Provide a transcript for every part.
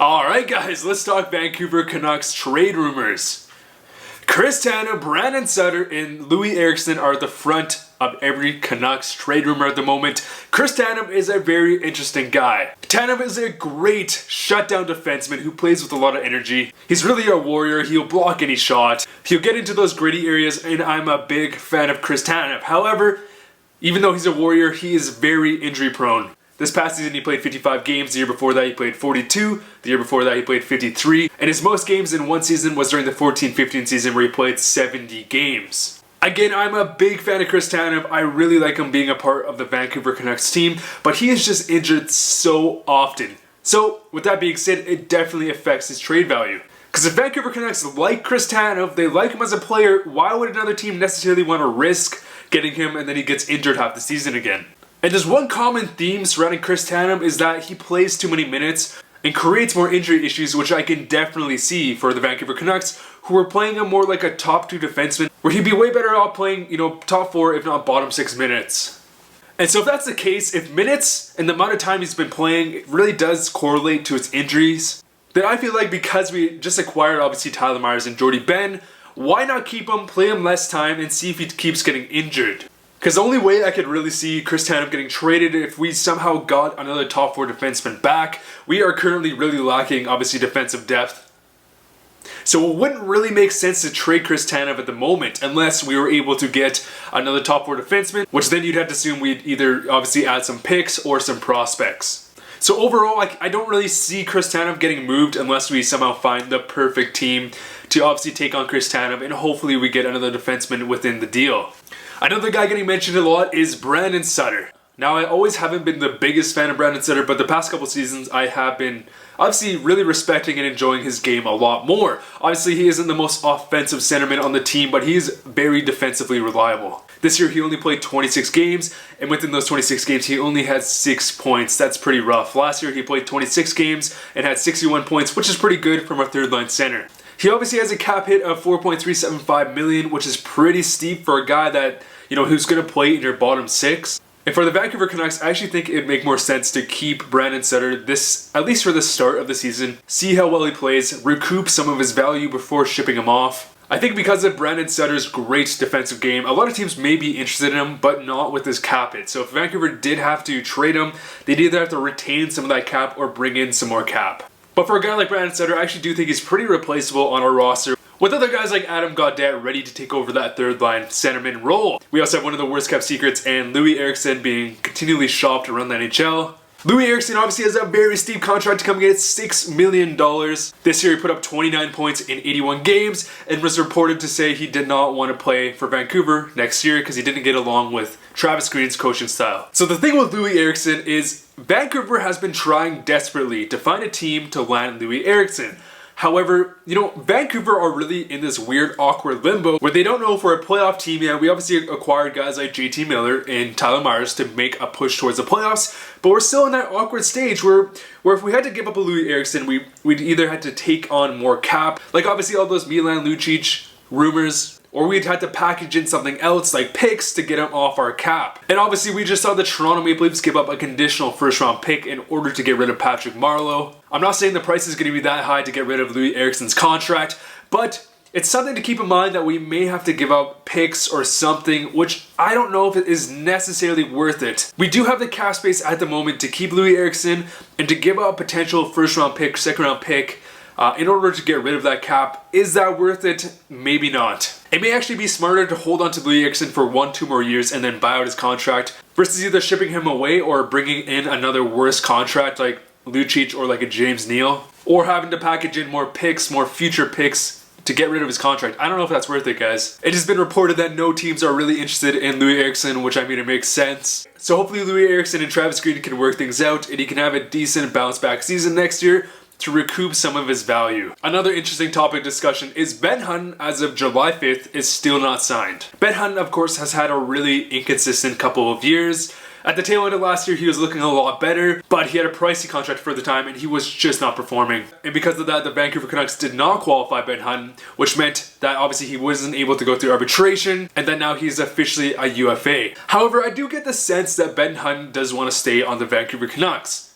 Alright guys, let's talk Vancouver Canucks trade rumors. Chris Tanev, Brandon Sutter, and Loui Eriksson are at the front of every Canucks trade rumor at the moment. Chris Tanev is a very interesting guy. Tanev is a great shutdown defenseman who plays with a lot of energy. He's really a warrior. He'll block any shot. He'll get into those gritty areas, and I'm a big fan of Chris Tanev. However, even though he's a warrior, he is very injury prone. This past season he played 55 games, the year before that he played 42, the year before that he played 53, and his most games in one season was during the 14-15 season where he played 70 games. Again, I'm a big fan of Chris Tanev. I really like him being a part of the Vancouver Canucks team, but he is just injured so often. So, with that being said, it definitely affects his trade value. Because if Vancouver Canucks like Chris Tanev, they like him as a player, why would another team necessarily want to risk getting him and then he gets injured half the season again? And there's one common theme surrounding Chris Tanev is that he plays too many minutes and creates more injury issues, which I can definitely see for the Vancouver Canucks, who are playing him more like a top 2 defenseman, where he'd be way better off playing, top 4 if not bottom 6 minutes. And so if that's the case, if minutes and the amount of time he's been playing it really does correlate to his injuries, then I feel like because we just acquired obviously Tyler Myers and Jordy Ben, why not keep him, play him less time, and see if he keeps getting injured? Because the only way I could really see Chris Tanev getting traded if we somehow got another top 4 defenseman back. We are currently really lacking, obviously, defensive depth. So it wouldn't really make sense to trade Chris Tanev at the moment unless we were able to get another top 4 defenseman, which then you'd have to assume we'd either obviously add some picks or some prospects. So overall, I don't really see Chris Tanev getting moved unless we somehow find the perfect team to obviously take on Chris Tanev, and hopefully we get another defenseman within the deal. Another guy getting mentioned a lot is Brandon Sutter. Now, I always haven't been the biggest fan of Brandon Sutter, but the past couple seasons I have been obviously really respecting and enjoying his game a lot more. Obviously, he isn't the most offensive centerman on the team, but he's very defensively reliable. This year, he only played 26 games, and within those 26 games, he only had 6 points. That's pretty rough. Last year, he played 26 games and had 61 points, which is pretty good from a third-line center. He obviously has a cap hit of $4.375 million, which is pretty steep for a guy that, who's going to play in your bottom 6. And for the Vancouver Canucks, I actually think it'd make more sense to keep Brandon Sutter at least for the start of the season, see how well he plays, recoup some of his value before shipping him off. I think because of Brandon Sutter's great defensive game, a lot of teams may be interested in him, but not with his cap hit. So if Vancouver did have to trade him, they'd either have to retain some of that cap or bring in some more cap. But for a guy like Brandon Sutter, I actually do think he's pretty replaceable on our roster, with other guys like Adam Gaudette ready to take over that third-line centerman role. We also have one of the worst-kept secrets, and Loui Eriksson being continually shopped around the NHL. Loui Eriksson obviously has a very steep contract to come get $6 million. This year he put up 29 points in 81 games and was reported to say he did not want to play for Vancouver next year because he didn't get along with Travis Green's coaching style. So the thing with Loui Eriksson is Vancouver has been trying desperately to find a team to land Loui Eriksson. However, Vancouver are really in this weird, awkward limbo where they don't know if we're a playoff team yet. We obviously acquired guys like JT Miller and Tyler Myers to make a push towards the playoffs, but we're still in that awkward stage where if we had to give up a Loui Eriksson, we'd either had to take on more cap, like obviously all those Milan Lucic rumors, or we'd had to package in something else like picks to get him off our cap. And obviously we just saw the Toronto Maple Leafs give up a conditional first-round pick in order to get rid of Patrick Marleau. I'm not saying the price is going to be that high to get rid of Loui Eriksson's contract, but it's something to keep in mind that we may have to give up picks or something, which I don't know if it is necessarily worth it. We do have the cap space at the moment to keep Loui Eriksson and to give up a potential first-round pick, second-round pick, in order to get rid of that cap. Is that worth it? Maybe not. It may actually be smarter to hold on to Loui Eriksson for 1-2 more years and then buy out his contract versus either shipping him away or bringing in another worse contract like Lucic or like a James Neal, or having to package in more picks, more future picks to get rid of his contract. I don't know if that's worth it, guys. It has been reported that no teams are really interested in Loui Eriksson, which I mean, it makes sense. So hopefully Loui Eriksson and Travis Green can work things out and he can have a decent bounce back season next year to recoup some of his value. Another interesting topic discussion is Ben Hutton, as of July 5th, is still not signed. Ben Hutton, of course, has had a really inconsistent couple of years. At the tail end of last year, he was looking a lot better, but he had a pricey contract for the time and he was just not performing. And because of that, the Vancouver Canucks did not qualify Ben Hutton, which meant that obviously he wasn't able to go through arbitration, and that now he's officially a UFA. However, I do get the sense that Ben Hutton does want to stay on the Vancouver Canucks.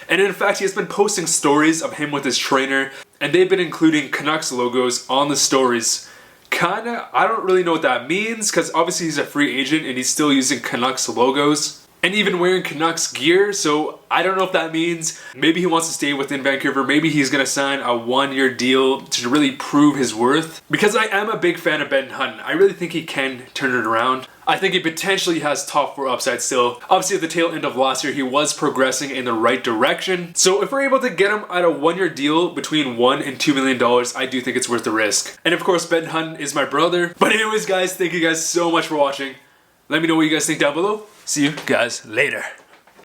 And in fact, he has been posting stories of him with his trainer, and they've been including Canucks logos on the stories. Kinda, I don't really know what that means, because obviously he's a free agent and he's still using Canucks logos. And even wearing Canucks gear, so I don't know if that means maybe he wants to stay within Vancouver, maybe he's going to sign a 1-year deal to really prove his worth. Because I am a big fan of Ben Hutton, I really think he can turn it around. I think he potentially has top 4 upside still. Obviously at the tail end of last year, he was progressing in the right direction. So if we're able to get him at a 1-year deal between $1 and $2 million, I do think it's worth the risk. And of course, Ben Hutton is my brother. But anyways guys, thank you guys so much for watching. Let me know what you guys think down below. See you guys later.